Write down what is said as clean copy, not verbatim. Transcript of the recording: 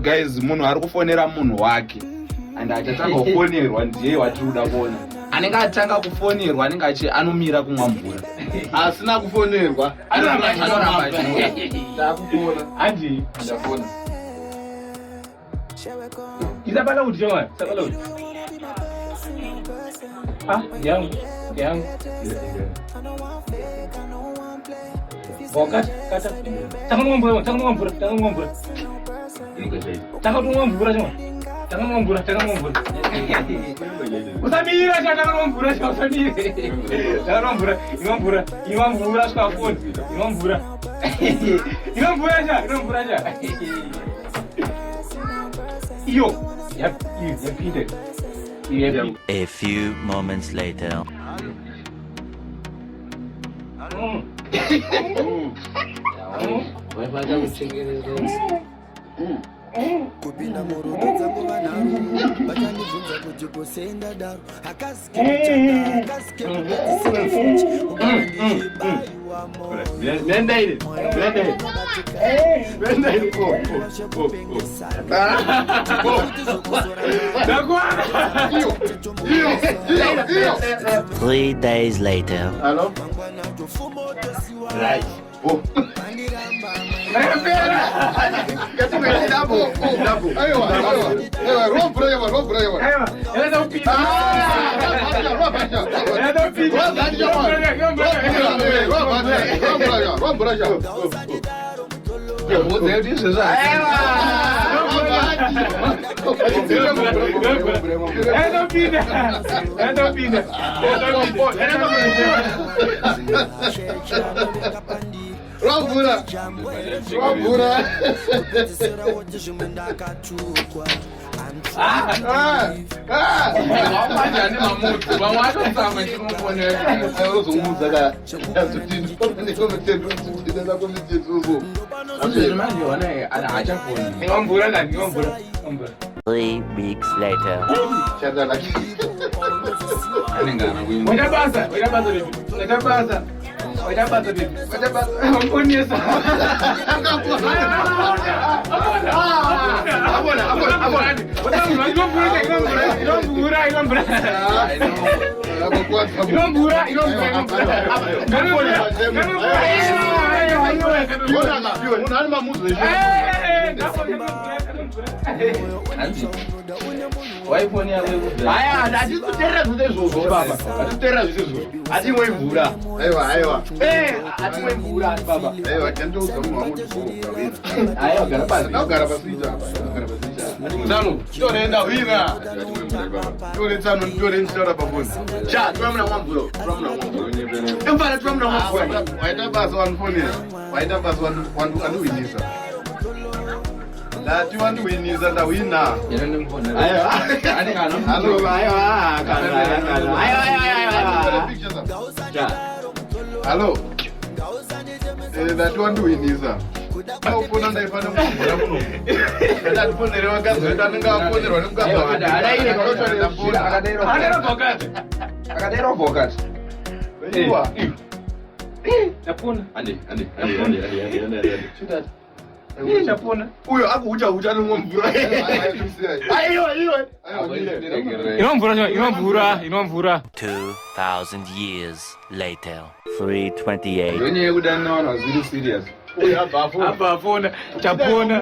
guys, munhu ari kufonera munhu wake and achatanga kufonerwa ndiye watiri kuda kuona. Anenge atanga kufonerwa anenge anomira kumwa mvura. Asina kufonerwa anoramba. Ndakupona. Andi ndafona. Isabala uthi joma, Isabala uthi. Yangu. Bokat, kata. Tangan ngompura. Tangan ngompura joma. Tangan ngompura. Usamira cha tangan ngompura cha usamira. Tangan ngompura. Ngompura kwa phone. Ngompura cha. Yo, yapinde. A few moments later. Kupinda murudu zangu vanaru vatanivunza kuti kusenda daru akasike Three days later. Hello? Right. Mvura. Three weeks later. That you want to win is the winner. Hello. That you want to win is that uyo akuucha nomvura. Inomvura. 2,000 years later. 3:28. Wenye kudana wana zero serious. Uyo abafona. Chapona.